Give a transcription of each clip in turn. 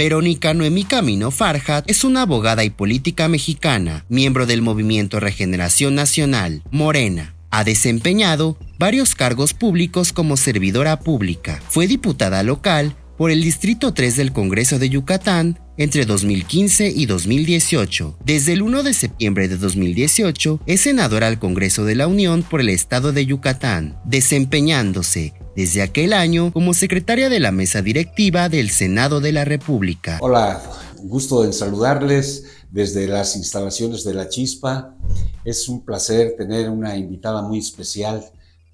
Verónica Noemí Camino Farjat es una abogada y política mexicana, miembro del Movimiento Regeneración Nacional, Morena. Ha desempeñado varios cargos públicos como servidora pública. Fue diputada local por el Distrito 3 del Congreso de Yucatán entre 2015 y 2018. Desde el 1 de septiembre de 2018 es senadora al Congreso de la Unión por el estado de Yucatán, desempeñándose desde aquel año como secretaria de la mesa directiva del Senado de la República. Hola, gusto en saludarles desde las instalaciones de La Chispa. Es un placer tener una invitada muy especial.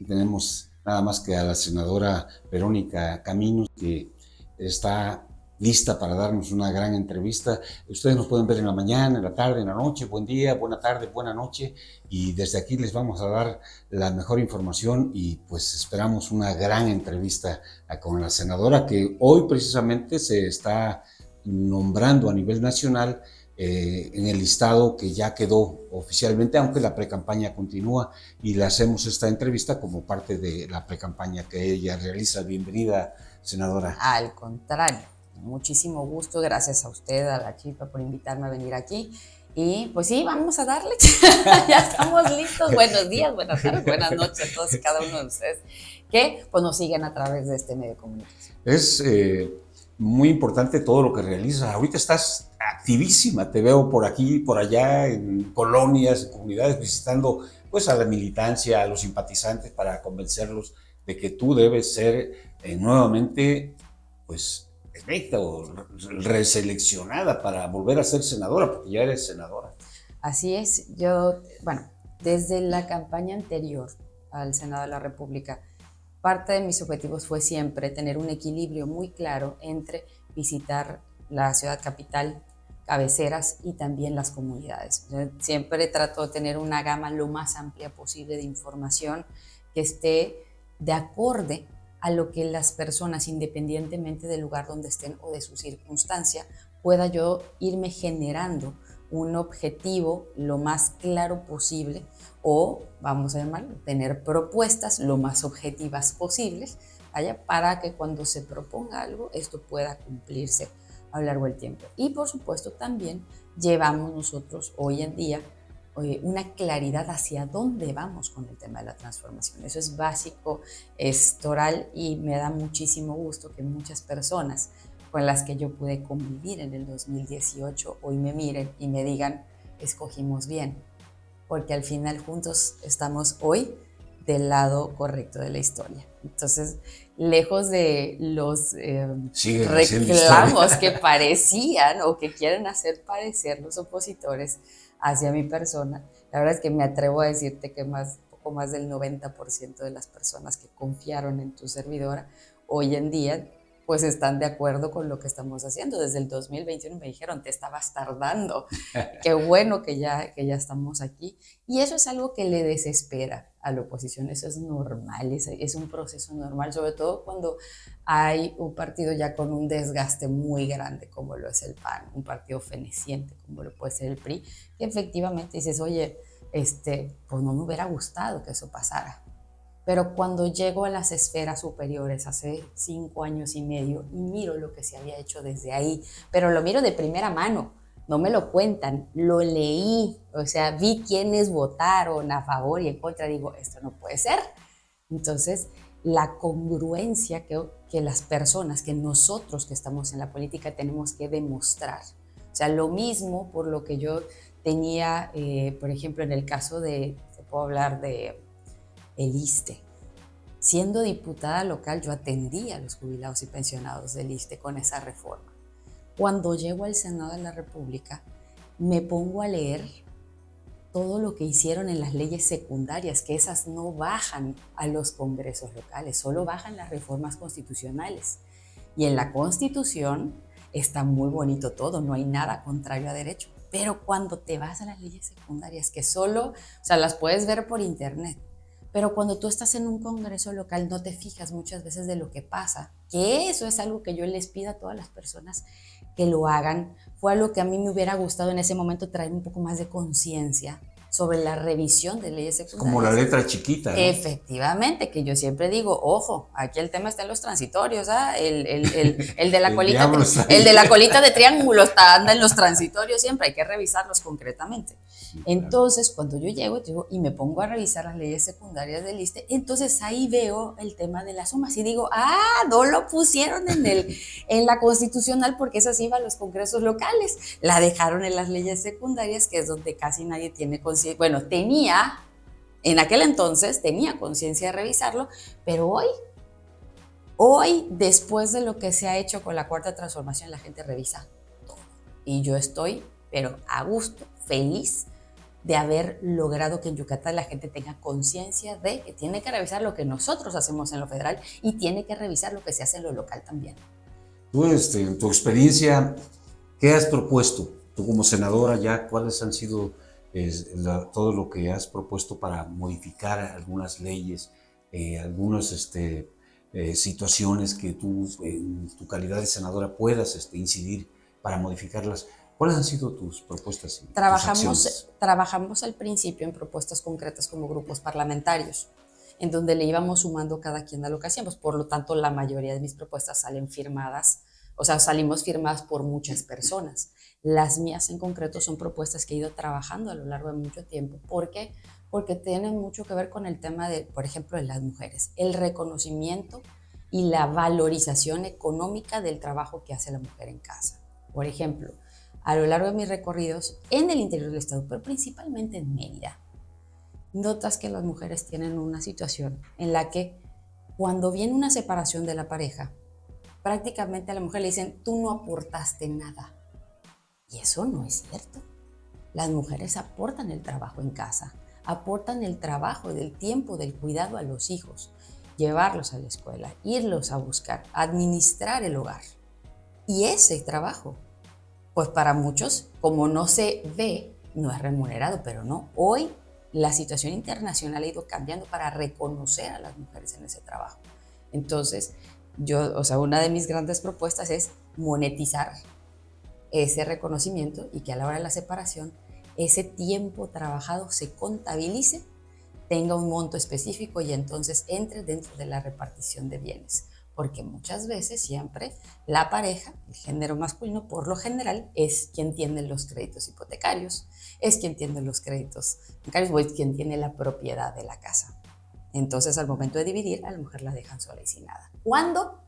Tenemos nada más que a la senadora Verónica Camino, que está lista para darnos una gran entrevista. Ustedes nos pueden ver en la mañana, en la tarde, en la noche. Buen día, buena tarde, buena noche. Y desde aquí les vamos a dar la mejor información y pues esperamos una gran entrevista con la senadora, que hoy precisamente se está nombrando a nivel nacional en el listado que ya quedó oficialmente, aunque la precampaña continúa, y le hacemos esta entrevista como parte de la precampaña que ella realiza. Bienvenida, senadora. Al contrario, muchísimo gusto, gracias a usted, a La Chispa, por invitarme a venir aquí. Y pues sí, vamos a darle. Ya estamos listos. Buenos días, buenas tardes, buenas noches a todos y cada uno de ustedes que pues nos siguen a través de este medio de comunicación. Es muy importante todo lo que realizas. Ahorita estás activísima, te veo por aquí, por allá, en colonias, en comunidades, visitando pues a la militancia, a los simpatizantes, para convencerlos de que tú debes ser nuevamente pues electa o reseleccionada para volver a ser senadora, porque ya eres senadora. Así es, yo, bueno, desde la campaña anterior al Senado de la República, parte de mis objetivos fue siempre tener un equilibrio muy claro entre visitar la ciudad capital, cabeceras y también las comunidades. Yo siempre trato de tener una gama lo más amplia posible de información que esté de acorde a lo que las personas, independientemente del lugar donde estén o de su circunstancia, pueda yo irme generando un objetivo lo más claro posible, o vamos a llamarlo, tener propuestas lo más objetivas posibles, para que cuando se proponga algo, esto pueda cumplirse a lo largo del tiempo. Y por supuesto también llevamos nosotros hoy en día una claridad hacia dónde vamos con el tema de la transformación. Eso es básico, es toral, y me da muchísimo gusto que muchas personas con las que yo pude convivir en el 2018 hoy me miren y me digan, escogimos bien, porque al final juntos estamos hoy del lado correcto de la historia. Entonces, lejos de los reclamos que parecían o que quieren hacer parecer los opositores hacia mi persona, la verdad es que me atrevo a decirte que poco más del 90% de las personas que confiaron en tu servidora hoy en día pues están de acuerdo con lo que estamos haciendo. Desde el 2021 me dijeron, te estabas tardando, qué bueno que ya estamos aquí. Y eso es algo que le desespera a la oposición, eso es normal, es un proceso normal, sobre todo cuando hay un partido ya con un desgaste muy grande como lo es el PAN, un partido feneciente como lo puede ser el PRI, que efectivamente dices, oye, pues no me hubiera gustado que eso pasara. Pero cuando llego a las esferas superiores hace 5 años y medio y miro lo que se había hecho desde ahí, pero lo miro de primera mano, no me lo cuentan, lo leí, o sea, vi quiénes votaron a favor y en contra, digo, esto no puede ser. Entonces, la congruencia que las personas, que nosotros que estamos en la política tenemos que demostrar. O sea, lo mismo por lo que yo tenía, por ejemplo, en el caso te puedo hablar de el ISSSTE. Siendo diputada local, yo atendía a los jubilados y pensionados del ISSSTE con esa reforma. Cuando llego al Senado de la República, me pongo a leer todo lo que hicieron en las leyes secundarias, que esas no bajan a los congresos locales, solo bajan las reformas constitucionales. Y en la Constitución está muy bonito todo, no hay nada contrario a derecho. Pero cuando te vas a las leyes secundarias, que solo, o sea, las puedes ver por internet, pero cuando tú estás en un congreso local no te fijas muchas veces de lo que pasa, que eso es algo que yo les pido a todas las personas que lo hagan. Fue algo que a mí me hubiera gustado en ese momento traer un poco más de conciencia sobre la revisión de leyes secundarias. Como la letra chiquita, ¿no? Efectivamente, que yo siempre digo, ojo, aquí el tema está en los transitorios, ¿ah? El de la colita, el de la colita de triángulo anda en los transitorios siempre, hay que revisarlos concretamente. Sí, claro. Entonces, cuando yo llego y me pongo a revisar las leyes secundarias del ISSSTE, entonces ahí veo el tema de las sumas y digo, no lo pusieron en la constitucional porque eso sí iba a los congresos locales, la dejaron en las leyes secundarias, que es donde casi nadie tiene conciencia. Bueno, en aquel entonces tenía conciencia de revisarlo, pero hoy, después de lo que se ha hecho con la Cuarta Transformación, la gente revisa todo. Y yo estoy, pero a gusto, feliz de haber logrado que en Yucatán la gente tenga conciencia de que tiene que revisar lo que nosotros hacemos en lo federal y tiene que revisar lo que se hace en lo local también. Tú, en tu experiencia, ¿qué has propuesto? Tú como senadora ya, ¿cuáles han sido todo lo que has propuesto para modificar algunas leyes, algunas situaciones que tú, en tu calidad de senadora, puedas incidir para modificarlas? ¿Cuáles han sido tus propuestas y tus acciones? Trabajamos al principio en propuestas concretas como grupos parlamentarios, en donde le íbamos sumando cada quien a lo que hacíamos. Por lo tanto, la mayoría de mis propuestas salen firmadas, o sea, salimos firmadas por muchas personas. Las mías en concreto son propuestas que he ido trabajando a lo largo de mucho tiempo. ¿Por qué? Porque tienen mucho que ver con el tema de, por ejemplo, de las mujeres, el reconocimiento y la valorización económica del trabajo que hace la mujer en casa. Por ejemplo, a lo largo de mis recorridos en el interior del estado, pero principalmente en Mérida, notas que las mujeres tienen una situación en la que cuando viene una separación de la pareja, prácticamente a la mujer le dicen, tú no aportaste nada. Y eso no es cierto. Las mujeres aportan el trabajo en casa, aportan el trabajo del tiempo, del cuidado a los hijos, llevarlos a la escuela, irlos a buscar, administrar el hogar. Y ese trabajo, pues para muchos, como no se ve, no es remunerado, pero no. Hoy la situación internacional ha ido cambiando para reconocer a las mujeres en ese trabajo. Entonces, una de mis grandes propuestas es monetizar ese reconocimiento y que a la hora de la separación ese tiempo trabajado se contabilice, tenga un monto específico y entonces entre dentro de la repartición de bienes. Porque muchas veces siempre la pareja, el género masculino, por lo general es quien tiene los créditos hipotecarios, es quien tiene los créditos bancarios o es quien tiene la propiedad de la casa. Entonces al momento de dividir, a la mujer la dejan sola y sin nada. ¿Cuándo?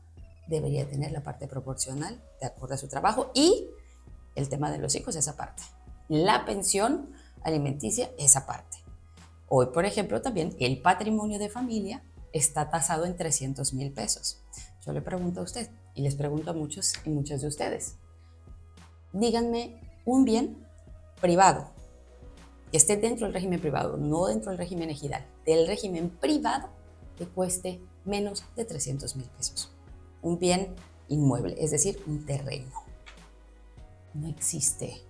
Debería tener la parte proporcional de acuerdo a su trabajo y el tema de los hijos, esa parte. La pensión alimenticia, esa parte. Hoy, por ejemplo, también el patrimonio de familia está tasado en 300,000 pesos. Yo le pregunto a usted y les pregunto a muchos y muchas de ustedes. Díganme un bien privado que esté dentro del régimen privado, no dentro del régimen ejidal, del régimen privado que cueste menos de 300,000 pesos. Un bien inmueble, es decir, un terreno. No existe.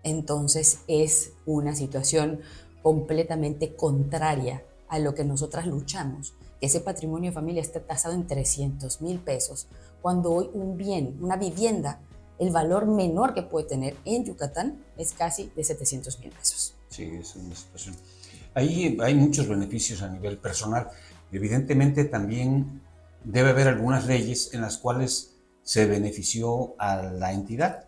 Entonces es una situación completamente contraria a lo que nosotras luchamos, que ese patrimonio de familia esté tasado en 300,000 pesos, cuando hoy un bien, una vivienda, el valor menor que puede tener en Yucatán es casi de 700,000 pesos. Sí, es una situación. Ahí hay muchos beneficios a nivel personal. Evidentemente también debe haber algunas leyes en las cuales se benefició a la entidad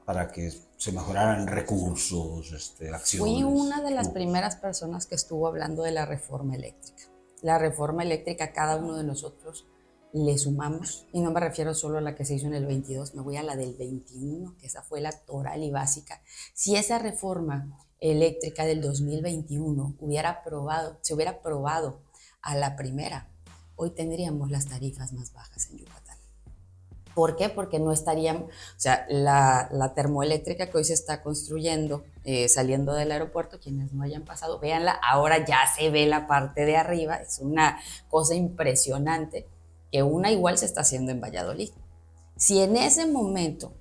para que se mejoraran recursos, acciones. Fui una de las primeras personas que estuvo hablando de la reforma eléctrica. La reforma eléctrica, cada uno de nosotros le sumamos, y no me refiero solo a la que se hizo en el 22, me voy a la del 21, que esa fue la toral y básica. Si esa reforma eléctrica del 2021 se hubiera aprobado a la primera, hoy tendríamos las tarifas más bajas en Yucatán. ¿Por qué? Porque no estarían, la termoeléctrica que hoy se está construyendo, saliendo del aeropuerto, quienes no hayan pasado, véanla, ahora ya se ve la parte de arriba, es una cosa impresionante, que una igual se está haciendo en Valladolid. Si en ese momento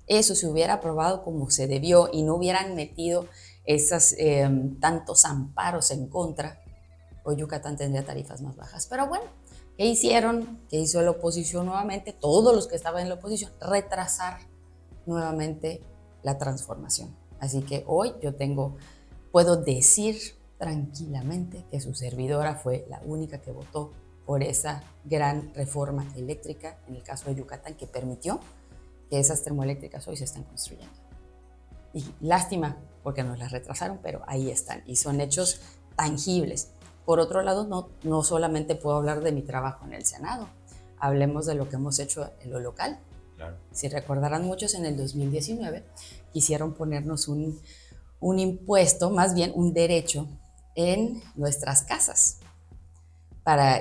eso se hubiera aprobado como se debió y no hubieran metido esos tantos amparos en contra, hoy Yucatán tendría tarifas más bajas. Pero bueno, ¿qué hicieron? ¿Qué hizo la oposición nuevamente? Todos los que estaban en la oposición, retrasar nuevamente la transformación. Así que hoy puedo decir tranquilamente que su servidora fue la única que votó por esa gran reforma eléctrica en el caso de Yucatán que permitió que esas termoeléctricas hoy se estén construyendo. Y lástima porque nos las retrasaron, pero ahí están y son hechos tangibles. Por otro lado, no solamente puedo hablar de mi trabajo en el Senado, hablemos de lo que hemos hecho en lo local. Claro. Si recordarán muchos, en el 2019 quisieron ponernos un impuesto, más bien un derecho en nuestras casas.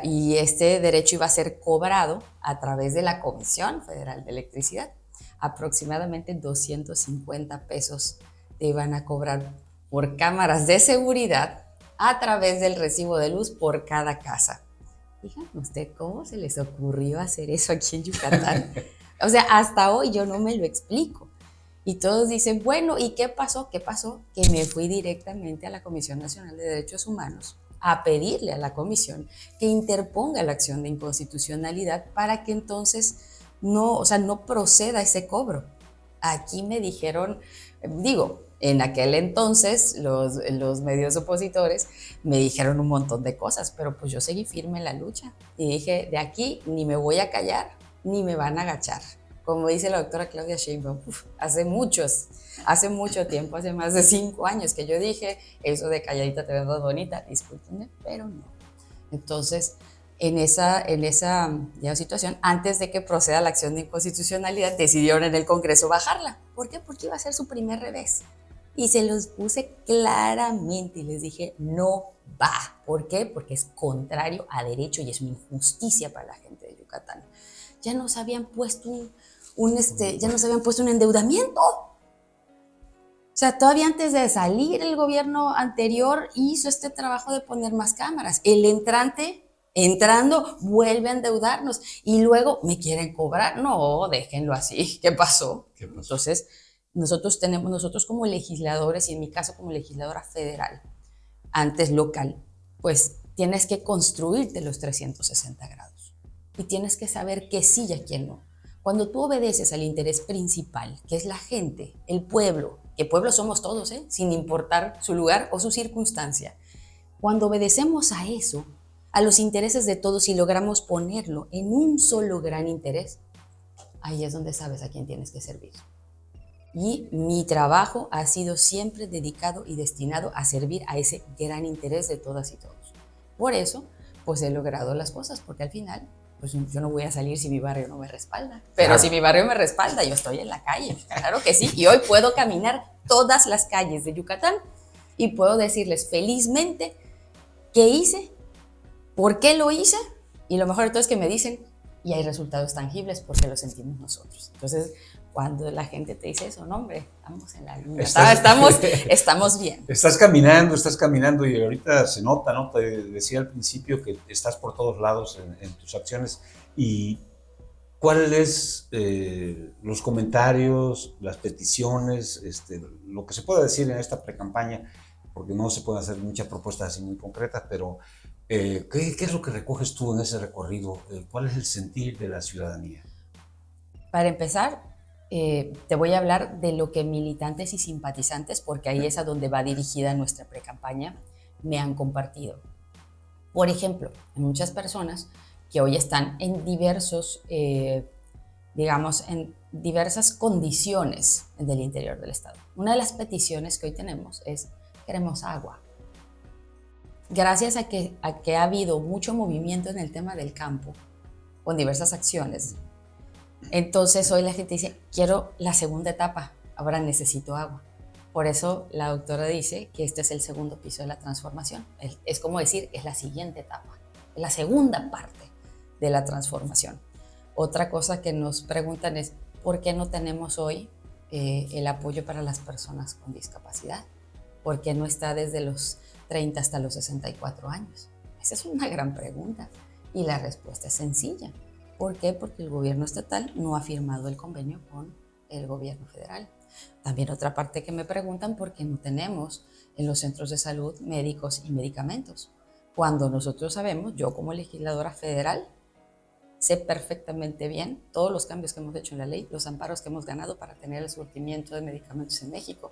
Y este derecho iba a ser cobrado a través de la Comisión Federal de Electricidad. Aproximadamente 250 pesos te iban a cobrar por cámaras de seguridad a través del recibo de luz por cada casa. Díganme usted, ¿cómo se les ocurrió hacer eso aquí en Yucatán? O sea, hasta hoy yo no me lo explico. Y todos dicen, bueno, ¿y qué pasó? ¿Qué pasó? Que me fui directamente a la Comisión Nacional de Derechos Humanos a pedirle a la comisión que interponga la acción de inconstitucionalidad para que entonces no proceda ese cobro. Aquí me dijeron, en aquel entonces los medios opositores me dijeron un montón de cosas, pero pues yo seguí firme en la lucha y dije, de aquí ni me voy a callar ni me van a agachar. Como dice la doctora Claudia Sheinbaum, hace mucho tiempo, hace más de 5 años que yo dije, eso de calladita te ves más bonita, discúlpenme, pero no. Entonces, en esa situación, antes de que proceda la acción de inconstitucionalidad, decidieron en el Congreso bajarla. ¿Por qué? Porque iba a ser su primer revés. Y se los puse claramente y les dije, no va. ¿Por qué? Porque es contrario a derecho y es una injusticia para la gente de Yucatán. Ya nos habían puesto un endeudamiento. O sea, todavía antes de salir el gobierno anterior hizo este trabajo de poner más cámaras. El entrando, vuelve a endeudarnos y luego me quieren cobrar. No, déjenlo así. ¿Qué pasó? Entonces, nosotros como legisladores, y en mi caso como legisladora federal, antes local, pues tienes que construirte los 360 grados y tienes que saber qué sí y a quién no. Cuando tú obedeces al interés principal, que es la gente, el pueblo, que pueblo somos todos, sin importar su lugar o su circunstancia, cuando obedecemos a eso, a los intereses de todos y logramos ponerlo en un solo gran interés, ahí es donde sabes a quién tienes que servir. Y mi trabajo ha sido siempre dedicado y destinado a servir a ese gran interés de todas y todos. Por eso, pues he logrado las cosas, porque al final, pues yo no voy a salir si mi barrio no me respalda. Pero claro, si mi barrio me respalda, yo estoy en la calle, claro que sí. Y hoy puedo caminar todas las calles de Yucatán y puedo decirles felizmente qué hice, por qué lo hice, y lo mejor de todo es que me dicen, y hay resultados tangibles porque lo sentimos nosotros. Entonces, cuando la gente te dice eso, no, hombre, estamos en la luna, estamos bien. Estás caminando y ahorita se nota, ¿no? Te decía al principio que estás por todos lados en tus acciones. ¿Y cuáles los comentarios, las peticiones, lo que se pueda decir en esta precampaña? Porque no se pueden hacer muchas propuestas así muy concretas, pero ¿qué es lo que recoges tú en ese recorrido? ¿Cuál es el sentir de la ciudadanía? Para empezar, te voy a hablar de lo que militantes y simpatizantes, porque ahí es a donde va dirigida nuestra precampaña, me han compartido. Por ejemplo, hay muchas personas que hoy están en en diversas condiciones del interior del estado. Una de las peticiones que hoy tenemos es, queremos agua. Gracias a que ha habido mucho movimiento en el tema del campo, con diversas acciones, entonces hoy la gente dice, quiero la segunda etapa, ahora necesito agua. Por eso la doctora dice que este es el segundo piso de la transformación. Es como decir, es la siguiente etapa, es la segunda parte de la transformación. Otra cosa que nos preguntan es, ¿por qué no tenemos hoy el apoyo para las personas con discapacidad? ¿Por qué no está desde los 30 hasta los 64 años? Esa es una gran pregunta y la respuesta es sencilla. ¿Por qué? Porque el gobierno estatal no ha firmado el convenio con el gobierno federal. También otra parte que me preguntan, ¿por qué no tenemos en los centros de salud médicos y medicamentos? Cuando nosotros sabemos, yo como legisladora federal, sé perfectamente bien todos los cambios que hemos hecho en la ley, los amparos que hemos ganado para tener el surtimiento de medicamentos en México.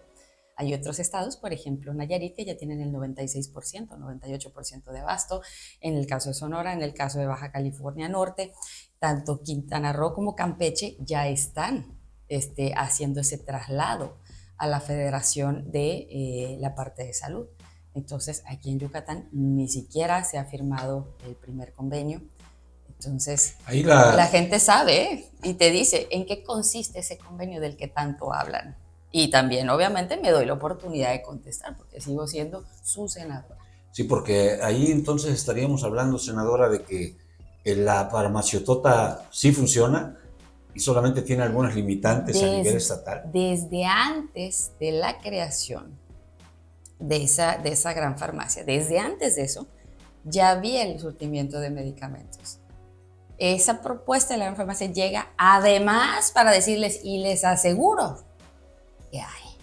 Hay otros estados, por ejemplo, Nayarit, que ya tienen el 96%, 98% de abasto. En el caso de Sonora, en el caso de Baja California Norte, tanto Quintana Roo como Campeche ya están haciendo ese traslado a la Federación de la parte de salud. Entonces, aquí en Yucatán ni siquiera se ha firmado el primer convenio. Entonces, ahí la gente sabe y te dice en qué consiste ese convenio del que tanto hablan. Y también, obviamente, me doy la oportunidad de contestar porque sigo siendo su senadora. Sí, porque ahí entonces estaríamos hablando, senadora, de que la farmaciotota sí funciona y solamente tiene algunas limitantes a nivel estatal. Desde antes de la creación de esa gran farmacia, desde antes de eso, ya había el surtimiento de medicamentos. Esa propuesta de la gran farmacia llega además para decirles, y les aseguro que hay.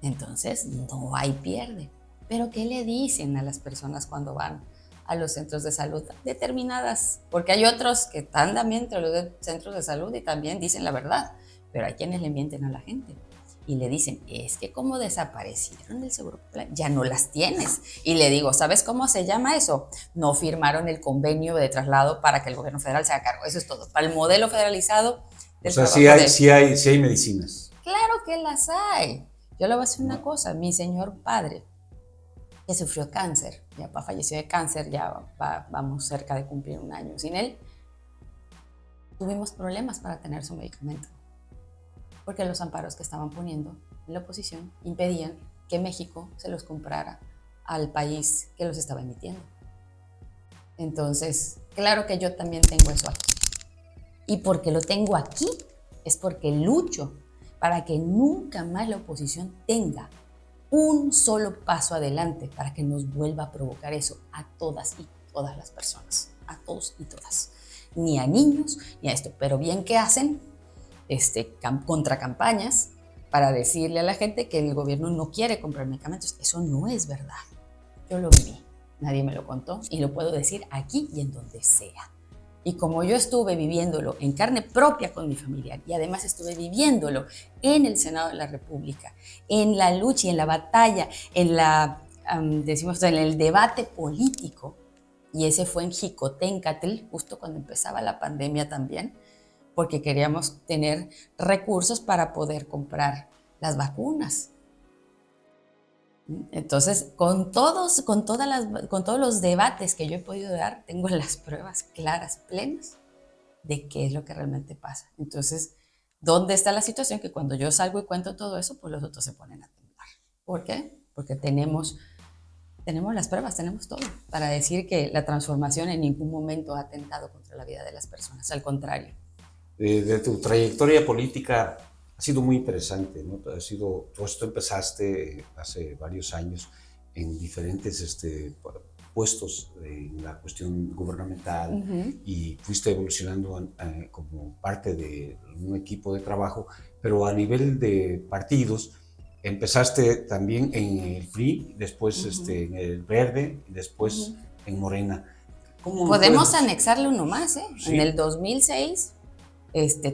Entonces, no hay pierde. Pero ¿qué le dicen a las personas cuando van a los centros de salud determinadas? Porque hay otros que están también entre los centros de salud y también dicen la verdad, pero hay quienes le mienten a la gente y le dicen, es que como desaparecieron del Seguro Popular, ya no las tienes. Y le digo, ¿sabes cómo se llama eso? No firmaron el convenio de traslado para que el gobierno federal se haga cargo. Eso es todo. Para el modelo federalizado del trabajo. O sea, sí hay medicinas. Claro que las hay. Yo le voy a decir una cosa, mi señor padre, que sufrió cáncer, mi papá falleció de cáncer, ya vamos cerca de cumplir un año sin él, tuvimos problemas para tener su medicamento, porque los amparos que estaban poniendo en la oposición impedían que México se los comprara al país que los estaba emitiendo. Entonces, claro que yo también tengo eso aquí. Y porque lo tengo aquí, es porque lucho para que nunca más la oposición tenga un solo paso adelante para que nos vuelva a provocar eso a todas y todas las personas, a todos y todas, ni a niños ni a esto, pero bien que hacen contracampañas para decirle a la gente que el gobierno no quiere comprar medicamentos. Eso no es verdad, yo lo viví, nadie me lo contó y lo puedo decir aquí y en donde sea. Y como yo estuve viviéndolo en carne propia con mi familia y además estuve viviéndolo en el Senado de la República, en la lucha y en la batalla, en el debate político, y ese fue en Jicotencatl, justo cuando empezaba la pandemia también, porque queríamos tener recursos para poder comprar las vacunas. Entonces, con todos los debates que yo he podido dar, tengo las pruebas claras, plenas, de qué es lo que realmente pasa. Entonces, ¿dónde está la situación? Que cuando yo salgo y cuento todo eso, pues los otros se ponen a temblar. ¿Por qué? Porque tenemos las pruebas, tenemos todo para decir que la transformación en ningún momento ha atentado contra la vida de las personas, al contrario. De tu trayectoria política ha sido muy interesante, ¿no? Tú empezaste hace varios años en diferentes puestos en la cuestión gubernamental y fuiste evolucionando como parte de un equipo de trabajo, pero a nivel de partidos empezaste también en el PRI, después en el Verde, y después en Morena. Podemos anexarle uno más, ¿eh? Sí. En el 2006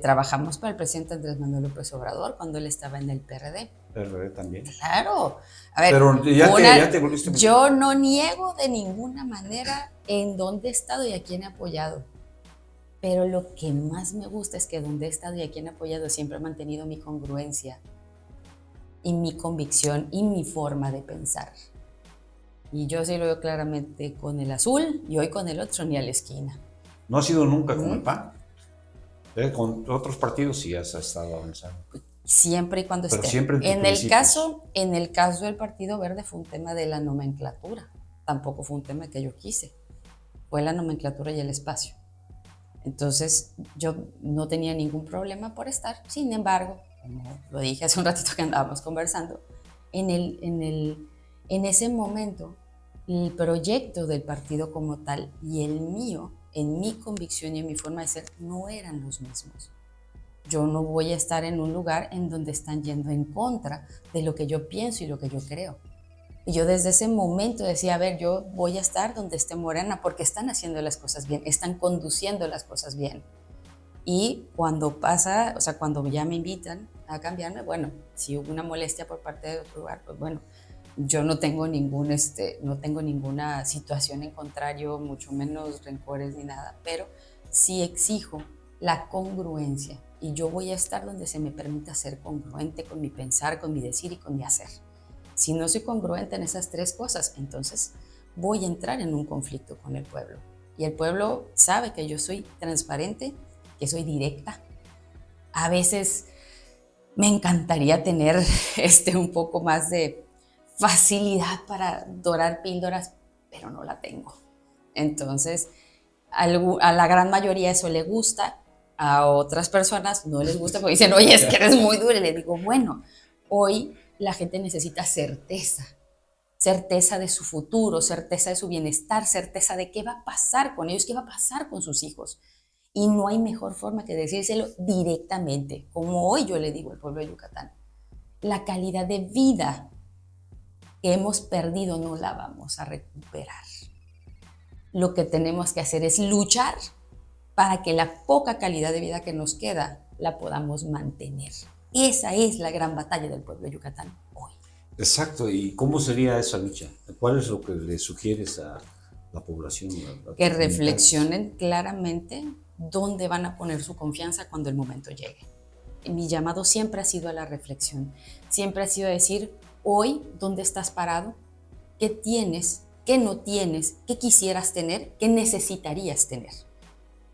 trabajamos para el presidente Andrés Manuel López Obrador cuando él estaba en el PRD. PRD también. Claro. A ver, pero ya te volviste. Yo no niego de ninguna manera en dónde he estado y a quién he apoyado. Pero lo que más me gusta es que donde he estado y a quién he apoyado siempre he mantenido mi congruencia y mi convicción y mi forma de pensar. Y yo sí lo veo claramente con el azul y hoy con el otro ni a la esquina. ¿No has sido nunca con el PAN? Con otros partidos sí has estado avanzando. Siempre y cuando esté. Siempre en el caso del Partido Verde fue un tema de la nomenclatura. Tampoco fue un tema que yo quise. Fue la nomenclatura y el espacio. Entonces yo no tenía ningún problema por estar. Sin embargo, como lo dije hace un ratito que andábamos conversando, en ese momento el proyecto del partido como tal y el mío, en mi convicción y en mi forma de ser, no eran los mismos. Yo no voy a estar en un lugar en donde están yendo en contra de lo que yo pienso y lo que yo creo. Y yo desde ese momento decía, a ver, yo voy a estar donde esté Morena porque están haciendo las cosas bien, están conduciendo las cosas bien. Y cuando pasa, o sea, cuando ya me invitan a cambiarme, bueno, si hubo una molestia por parte de otro lugar, pues bueno, yo no tengo no tengo ninguna situación en contrario, mucho menos rencores ni nada, pero sí exijo la congruencia y yo voy a estar donde se me permita ser congruente con mi pensar, con mi decir y con mi hacer. Si no soy congruente en esas tres cosas, entonces voy a entrar en un conflicto con el pueblo. Y el pueblo sabe que yo soy transparente, que soy directa. A veces me encantaría tener un poco más de facilidad para dorar píldoras, pero no la tengo. Entonces, a la gran mayoría eso le gusta, a otras personas no les gusta porque dicen, oye, es que eres muy dura. Y le digo, bueno, hoy la gente necesita certeza, certeza de su futuro, certeza de su bienestar, certeza de qué va a pasar con ellos, qué va a pasar con sus hijos. Y no hay mejor forma que decírselo directamente, como hoy yo le digo al pueblo de Yucatán. La calidad de vida que hemos perdido no la vamos a recuperar. Lo que tenemos que hacer es luchar para que la poca calidad de vida que nos queda la podamos mantener. Esa es la gran batalla del pueblo de Yucatán hoy. Exacto, ¿y cómo sería esa lucha? ¿Cuál es lo que le sugieres a la población? Que reflexionen claramente dónde van a poner su confianza cuando el momento llegue. Mi llamado siempre ha sido a la reflexión, siempre ha sido a decir, hoy, ¿dónde estás parado? ¿Qué tienes? ¿Qué no tienes? ¿Qué quisieras tener? ¿Qué necesitarías tener?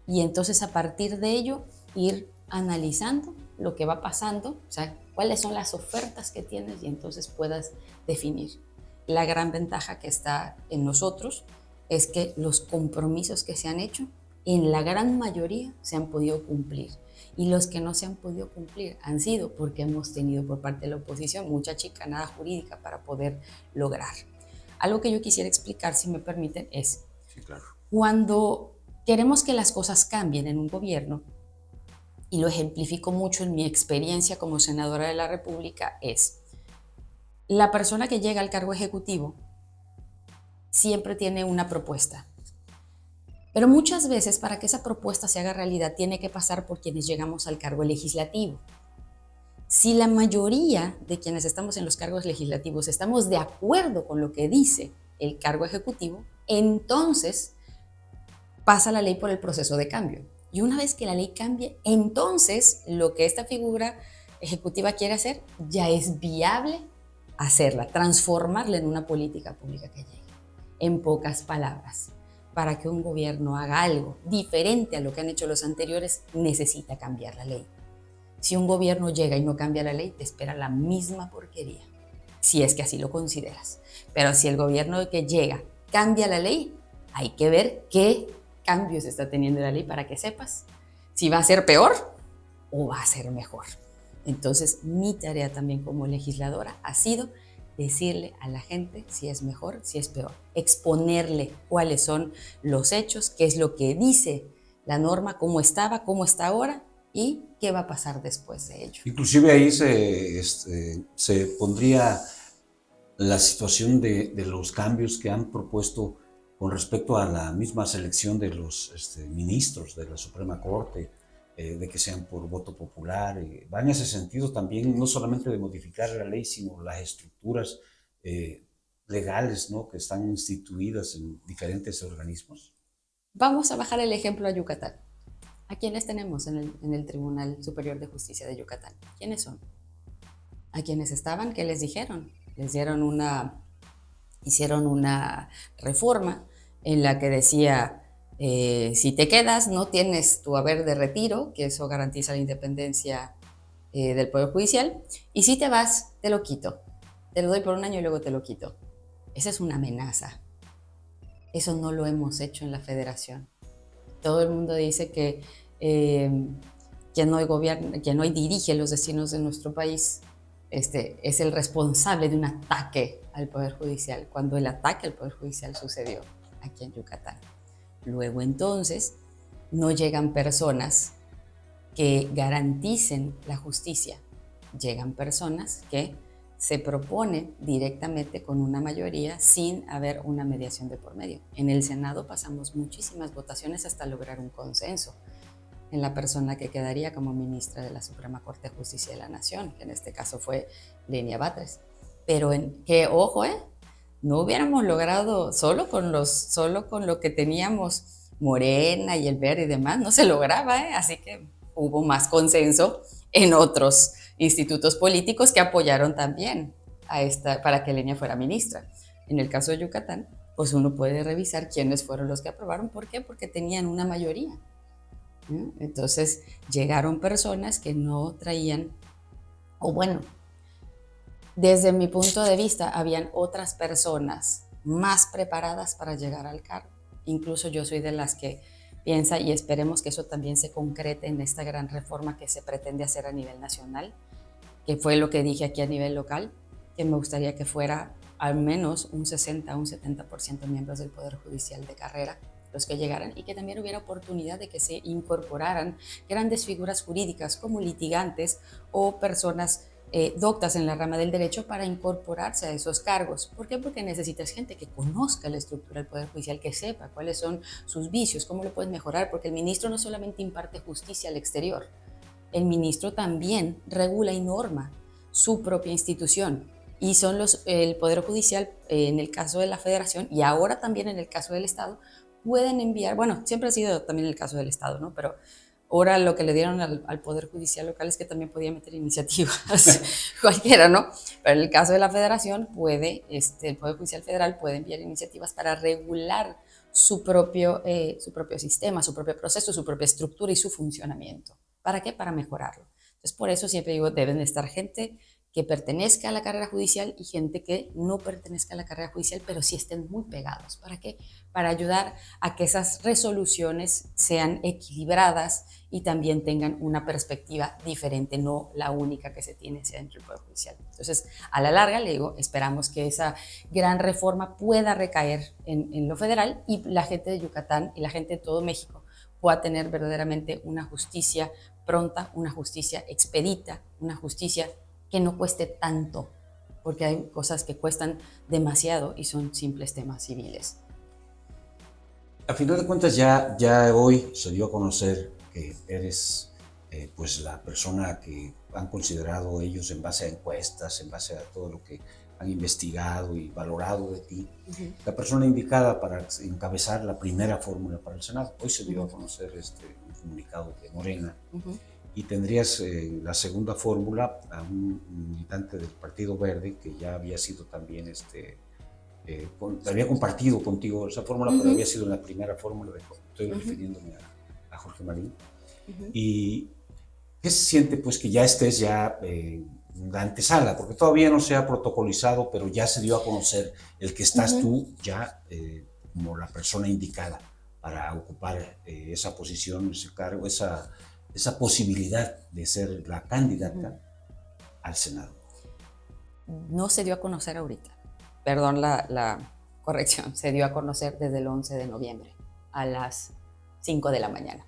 Y entonces a partir de ello, ir analizando lo que va pasando, o sea, cuáles son las ofertas que tienes y entonces puedas definir. La gran ventaja que está en nosotros es que los compromisos que se han hecho, en la gran mayoría se han podido cumplir. Y los que no se han podido cumplir han sido porque hemos tenido por parte de la oposición mucha chicanada jurídica para poder lograr. Algo que yo quisiera explicar, si me permiten, es sí, claro. Cuando queremos que las cosas cambien en un gobierno, y lo ejemplifico mucho en mi experiencia como senadora de la República, es la persona que llega al cargo ejecutivo siempre tiene una propuesta. Pero muchas veces para que esa propuesta se haga realidad tiene que pasar por quienes llegamos al cargo legislativo. Si la mayoría de quienes estamos en los cargos legislativos estamos de acuerdo con lo que dice el cargo ejecutivo, entonces pasa la ley por el proceso de cambio. Y una vez que la ley cambie, entonces lo que esta figura ejecutiva quiere hacer ya es viable hacerla, transformarla en una política pública que llegue. En pocas palabras, para que un gobierno haga algo diferente a lo que han hecho los anteriores, necesita cambiar la ley. Si un gobierno llega y no cambia la ley, te espera la misma porquería, si es que así lo consideras. Pero si el gobierno que llega cambia la ley, hay que ver qué cambios está teniendo la ley para que sepas si va a ser peor o va a ser mejor. Entonces, mi tarea también como legisladora ha sido decirle a la gente si es mejor, si es peor, exponerle cuáles son los hechos, qué es lo que dice la norma, cómo estaba, cómo está ahora y qué va a pasar después de ello. Inclusive ahí se pondría la situación de los cambios que han propuesto con respecto a la misma selección de los ministros de la Suprema Corte, de que sean por voto popular, va en ese sentido también, no solamente de modificar la ley, sino las estructuras legales, ¿no?, que están instituidas en diferentes organismos. Vamos a bajar el ejemplo a Yucatán. ¿A quiénes tenemos en el Tribunal Superior de Justicia de Yucatán? ¿Quiénes son? ¿A quienes estaban? ¿Qué les dijeron? Les hicieron una reforma en la que decía, si te quedas no tienes tu haber de retiro, que eso garantiza la independencia del Poder Judicial, y si te vas, te lo quito. Te lo doy por un año y luego te lo quito. Esa es una amenaza. Eso no lo hemos hecho en la Federación. Todo el mundo dice que quien hoy dirige los destinos de nuestro país es el responsable de un ataque al Poder Judicial, cuando el ataque al Poder Judicial sucedió aquí en Yucatán. Luego entonces no llegan personas que garanticen la justicia, llegan personas que se proponen directamente con una mayoría sin haber una mediación de por medio. En el Senado pasamos muchísimas votaciones hasta lograr un consenso. en la persona que quedaría como ministra de la Suprema Corte de Justicia de la Nación, que en este caso fue Lenia Batres. Pero ojo, no hubiéramos logrado solo con lo que teníamos Morena y el Verde y demás, no se lograba, así que hubo más consenso en otros institutos políticos que apoyaron también para que Lenia fuera ministra. En el caso de Yucatán, pues uno puede revisar quiénes fueron los que aprobaron. ¿Por qué? Porque tenían una mayoría. Entonces llegaron personas que no traían, o bueno, desde mi punto de vista, habían otras personas más preparadas para llegar al cargo. Incluso yo soy de las que piensa, y esperemos que eso también se concrete en esta gran reforma que se pretende hacer a nivel nacional, que fue lo que dije aquí a nivel local, que me gustaría que fuera al menos un 60 o un 70% miembros del Poder Judicial de carrera los que llegaran, y que también hubiera oportunidad de que se incorporaran grandes figuras jurídicas como litigantes o personas doctas en la rama del derecho para incorporarse a esos cargos. ¿Por qué? Porque necesitas gente que conozca la estructura del Poder Judicial, que sepa cuáles son sus vicios, cómo lo puedes mejorar, porque el ministro no solamente imparte justicia al exterior, el ministro también regula y norma su propia institución, y son el Poder Judicial, en el caso de la Federación y ahora también en el caso del Estado, pueden enviar, bueno, siempre ha sido también el caso del Estado, ¿no? Pero ahora lo que le dieron al Poder Judicial local es que también podía meter iniciativas cualquiera, ¿no? Pero en el caso de la Federación el Poder Judicial Federal puede enviar iniciativas para regular su propio sistema, su propio proceso, su propia estructura y su funcionamiento. ¿Para qué? Para mejorarlo. Entonces, por eso siempre digo, deben estar gente que pertenezca a la carrera judicial y gente que no pertenezca a la carrera judicial, pero sí estén muy pegados. ¿Para qué? Para ayudar a que esas resoluciones sean equilibradas y también tengan una perspectiva diferente, no la única que se tiene dentro del Poder Judicial. Entonces, a la larga, le digo, esperamos que esa gran reforma pueda recaer en lo federal y la gente de Yucatán y la gente de todo México pueda tener verdaderamente una justicia pronta, una justicia expedita, una justicia que no cueste tanto, porque hay cosas que cuestan demasiado y son simples temas civiles. A final de cuentas, ya hoy se dio a conocer que eres pues la persona que han considerado ellos en base a encuestas, en base a todo lo que han investigado y valorado de ti, la persona indicada para encabezar la primera fórmula para el Senado. Hoy se dio a conocer un comunicado de Morena, y tendrías la segunda fórmula a un militante del Partido Verde que ya había sido también había compartido contigo esa fórmula, pero había sido la primera fórmula, estoy refiriéndome a Jorge Marín. ¿Y qué se siente pues que ya estés en la antesala? Porque todavía no se ha protocolizado, pero ya se dio a conocer el que estás tú ya como la persona indicada para ocupar esa posición, ese cargo, esa posibilidad de ser la candidata al Senado. No se dio a conocer ahorita. Perdón la corrección, se dio a conocer desde el 11 de noviembre a las 5 de la mañana.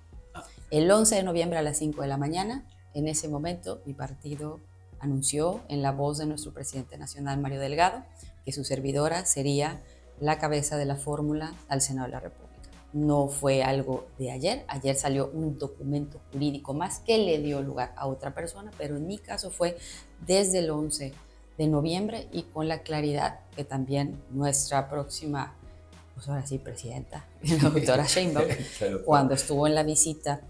El 11 de noviembre a las 5 de la mañana, en ese momento, mi partido anunció en la voz de nuestro presidente nacional, Mario Delgado, que su servidora sería la cabeza de la fórmula al Senado de la República. No fue algo de ayer salió un documento jurídico más que le dio lugar a otra persona, pero en mi caso fue desde el 11 de noviembre y con la claridad que también nuestra próxima, pues ahora sí, presidenta, la doctora Sheinbaum, cuando estuvo en la visita,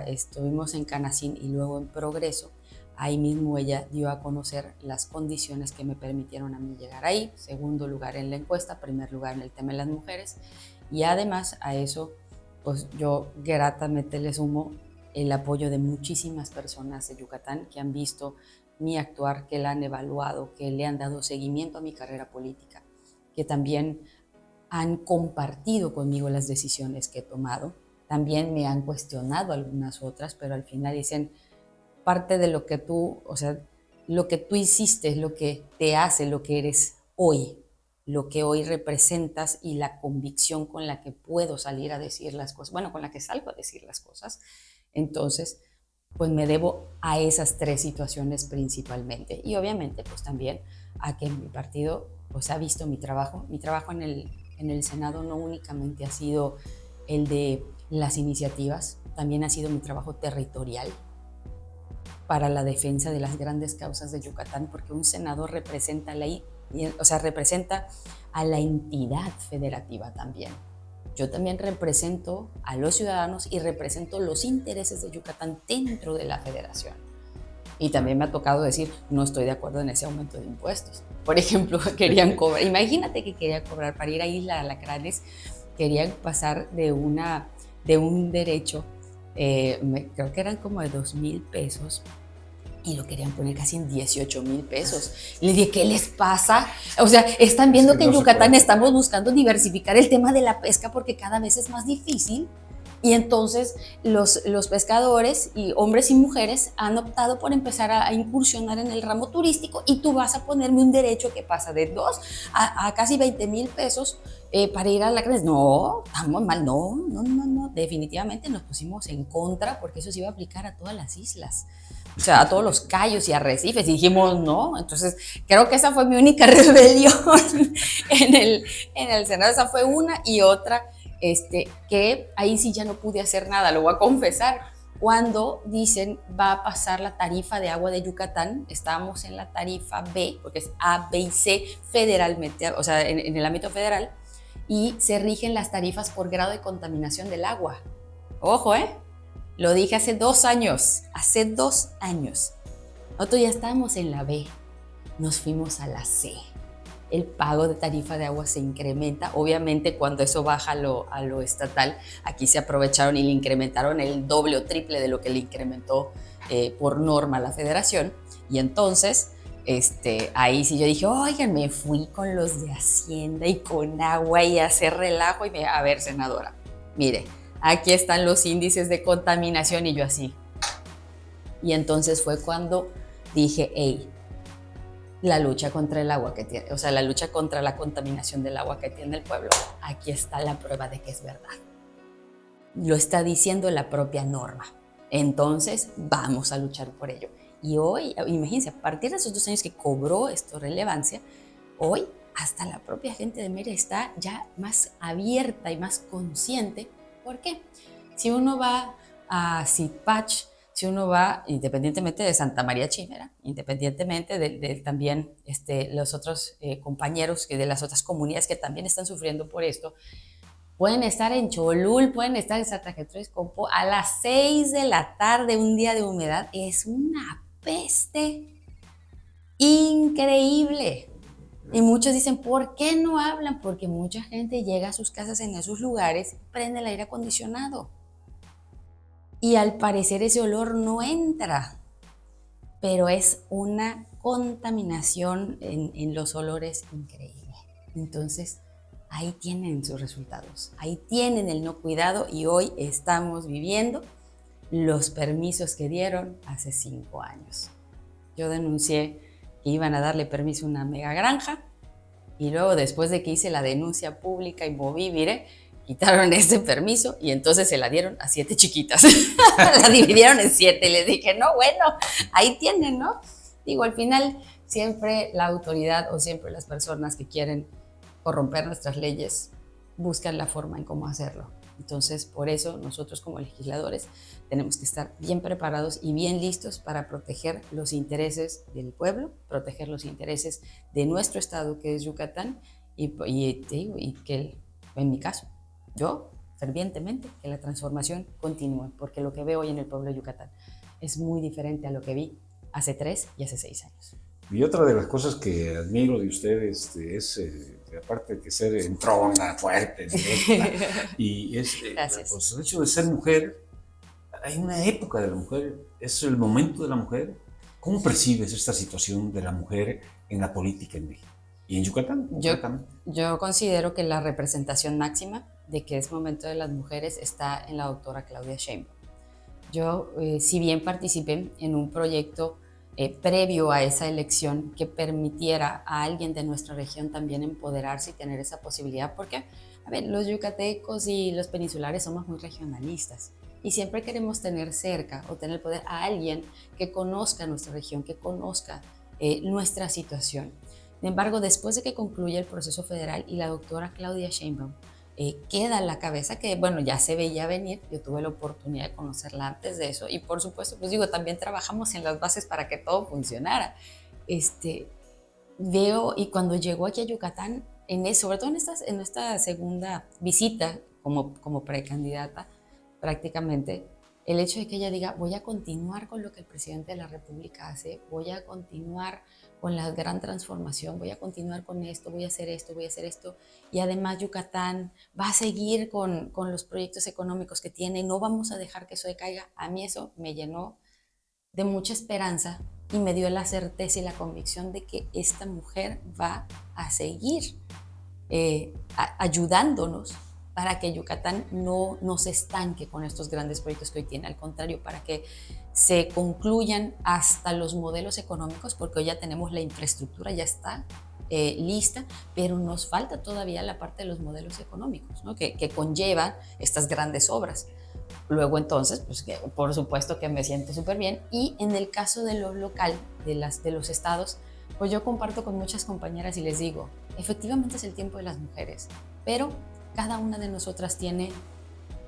estuvimos en Canacín y luego en Progreso, ahí mismo ella dio a conocer las condiciones que me permitieron a mí llegar ahí, segundo lugar en la encuesta, primer lugar en el tema de las mujeres, y además a eso, pues yo gratamente le sumo el apoyo de muchísimas personas de Yucatán que han visto mi actuar, que la han evaluado, que le han dado seguimiento a mi carrera política, que también han compartido conmigo las decisiones que he tomado, también me han cuestionado algunas otras, pero al final dicen, parte de lo que tú, o sea, lo que tú hiciste es lo que te hace lo que eres hoy, lo que hoy representas y la convicción con la que puedo salir a decir las cosas, bueno, con la que salgo a decir las cosas. Entonces, pues me debo a esas tres situaciones principalmente. Y obviamente, pues también a que mi partido pues ha visto mi trabajo. Mi trabajo en el Senado no únicamente ha sido el de las iniciativas, también ha sido mi trabajo territorial para la defensa de las grandes causas de Yucatán, porque un senador representa representa a la entidad federativa también. Yo también represento a los ciudadanos y represento los intereses de Yucatán dentro de la federación. Y también me ha tocado decir, no estoy de acuerdo en ese aumento de impuestos. Por ejemplo, querían cobrar, imagínate que quería cobrar para ir a Isla de Alacranes, querían pasar de un derecho, creo que eran como de 2,000 pesos, y lo querían poner casi en 18,000 pesos. Y les dije, ¿qué les pasa? O sea, están viendo que en Yucatán estamos buscando diversificar el tema de la pesca porque cada vez es más difícil. Y entonces los pescadores, y hombres y mujeres, han optado por empezar a incursionar en el ramo turístico, y tú vas a ponerme un derecho que pasa de 2 a casi 20,000 pesos para ir a la creencia. No, estamos mal, no, definitivamente nos pusimos en contra porque eso se iba a aplicar a todas las islas. O sea, a todos los cayos y arrecifes, y dijimos no. Entonces creo que esa fue mi única rebelión en el Senado. Esa fue una. Y otra, que ahí sí ya no pude hacer nada, lo voy a confesar. Cuando dicen va a pasar la tarifa de agua de Yucatán, estábamos en la tarifa B, porque es A, B y C federalmente, o sea, en el ámbito federal, y se rigen las tarifas por grado de contaminación del agua. Ojo, lo dije hace 2 años, Nosotros ya estábamos en la B, nos fuimos a la C. El pago de tarifa de agua se incrementa. Obviamente, cuando eso baja a lo estatal, aquí se aprovecharon y le incrementaron el doble o triple de lo que le incrementó por norma la federación. Y entonces, ahí sí yo dije, oigan, me fui con los de Hacienda y con agua y a hacer relajo. Y a ver, senadora, mire, aquí están los índices de contaminación, y yo así. Y entonces fue cuando dije, hey, la lucha contra el agua que tiene, o sea, la lucha contra la contaminación del agua que tiene el pueblo, aquí está la prueba de que es verdad. Lo está diciendo la propia norma. Entonces, vamos a luchar por ello. Y hoy, imagínense, a partir de esos 2 años que cobró esto relevancia, hoy hasta la propia gente de Mérida está ya más abierta y más consciente. ¿Por qué? Si uno va a Sipach, si uno va, independientemente de Santa María Chimera, independientemente de también los otros compañeros de las otras comunidades que también están sufriendo por esto, pueden estar en Cholul, pueden estar en Santa Gertrudis Compo a las 6 de la tarde, un día de humedad, es una peste increíble. Y muchos dicen, ¿por qué no hablan? Porque mucha gente llega a sus casas en esos lugares, prende el aire acondicionado. Y al parecer ese olor no entra, pero es una contaminación en los olores increíble. Entonces, ahí tienen sus resultados, ahí tienen el no cuidado, y hoy estamos viviendo los permisos que dieron hace 5 años. Yo denuncié que iban a darle permiso a una mega granja, y luego, después de que hice la denuncia pública y moví, quitaron ese permiso, y entonces se la dieron a 7 chiquitas. La dividieron en 7. Les dije, no, bueno, ahí tienen, ¿no? Digo, al final, siempre la autoridad o siempre las personas que quieren corromper nuestras leyes buscan la forma en cómo hacerlo. Entonces, por eso nosotros como legisladores tenemos que estar bien preparados y bien listos para proteger los intereses del pueblo, proteger los intereses de nuestro estado, que es Yucatán, y que, en mi caso, yo fervientemente, que la transformación continúe, porque lo que veo hoy en el pueblo de Yucatán es muy diferente a lo que vi hace 3 y hace 6 años. Y otra de las cosas que admiro de usted es, aparte de que ser entrona, fuerte, directa, y es pues, el hecho de ser mujer. Hay una época de la mujer, es el momento de la mujer. ¿Cómo percibes esta situación de la mujer en la política en México? ¿Y en Yucatán? Yo considero que la representación máxima de que es momento de las mujeres está en la doctora Claudia Sheinbaum. Yo, si bien participé en un proyecto previo a esa elección que permitiera a alguien de nuestra región también empoderarse y tener esa posibilidad, porque, a ver, los yucatecos y los peninsulares somos muy regionalistas y siempre queremos tener cerca o tener el poder a alguien que conozca nuestra región, que conozca nuestra situación. Sin embargo, después de que concluye el proceso federal y la doctora Claudia Sheinbaum queda la cabeza que, bueno, ya se veía venir. Yo tuve la oportunidad de conocerla antes de eso y por supuesto, pues digo, también trabajamos en las bases para que todo funcionara. Veo, y cuando llegó aquí a Yucatán, sobre todo en esta segunda visita como precandidata, prácticamente, el hecho de que ella diga, voy a continuar con lo que el presidente de la República hace, voy a continuar con la gran transformación, voy a continuar con esto, voy a hacer esto, voy a hacer esto, y además Yucatán va a seguir con los proyectos económicos que tiene, no vamos a dejar que eso decaiga. A mí eso me llenó de mucha esperanza y me dio la certeza y la convicción de que esta mujer va a seguir ayudándonos para que Yucatán no se estanque con estos grandes proyectos que hoy tiene, al contrario, para que se concluyan hasta los modelos económicos, porque hoy ya tenemos la infraestructura, ya está lista, pero nos falta todavía la parte de los modelos económicos, ¿no? que conllevan estas grandes obras. Luego entonces, pues por supuesto que me siento súper bien. Y en el caso de lo local, de los estados, pues yo comparto con muchas compañeras y les digo, efectivamente es el tiempo de las mujeres, pero cada una de nosotras tiene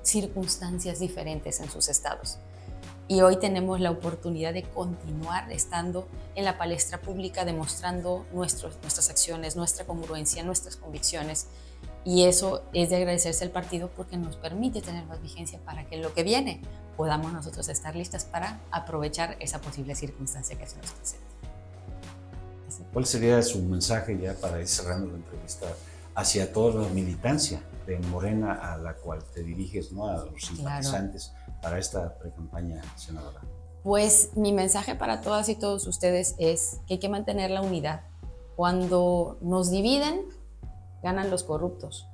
circunstancias diferentes en sus estados. Y hoy tenemos la oportunidad de continuar estando en la palestra pública, demostrando nuestras acciones, nuestra congruencia, nuestras convicciones. Y eso es de agradecerse al partido porque nos permite tener más vigencia para que en lo que viene podamos nosotros estar listas para aprovechar esa posible circunstancia que se nos presenta. ¿Cuál sería su mensaje ya para ir cerrando la entrevista hacia toda la militancia de Morena a la cual te diriges, ¿no? A los simpatizantes, claro, para esta precampaña, senadora? Pues mi mensaje para todas y todos ustedes es que hay que mantener la unidad. Cuando nos dividen, ganan los corruptos.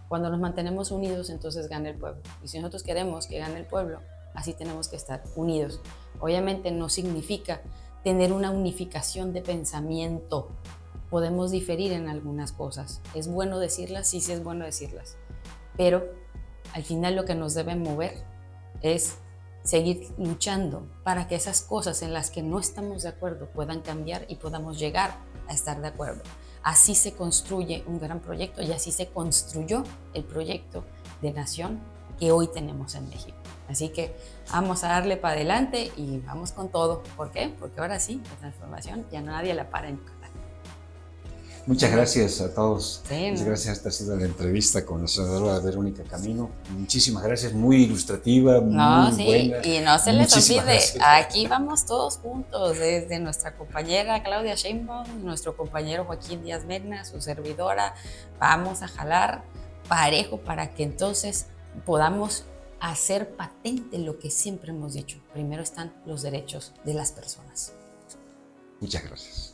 Cuando nos mantenemos unidos, entonces gana el pueblo. Y si nosotros queremos que gane el pueblo, así tenemos que estar unidos. Obviamente no significa tener una unificación de pensamiento. Podemos diferir en algunas cosas. ¿Es bueno decirlas? Sí, sí es bueno decirlas. Pero al final lo que nos debe mover es seguir luchando para que esas cosas en las que no estamos de acuerdo puedan cambiar y podamos llegar a estar de acuerdo. Así se construye un gran proyecto y así se construyó el proyecto de nación que hoy tenemos en México. Así que vamos a darle para adelante y vamos con todo. ¿Por qué? Porque ahora sí, la transformación ya nadie la para en Yucatán. Muchas gracias a todos. Sí, Muchas gracias. Esta ha sido la entrevista con la senadora Verónica Camino. Muchísimas gracias, muy ilustrativa, muy buena. Y no se les olvide, gracias. aquí vamos todos juntos, desde nuestra compañera Claudia Sheinbaum, nuestro compañero Joaquín Díaz Mena, su servidora. Vamos a jalar parejo para que entonces podamos hacer patente lo que siempre hemos dicho. Primero están los derechos de las personas. Muchas gracias.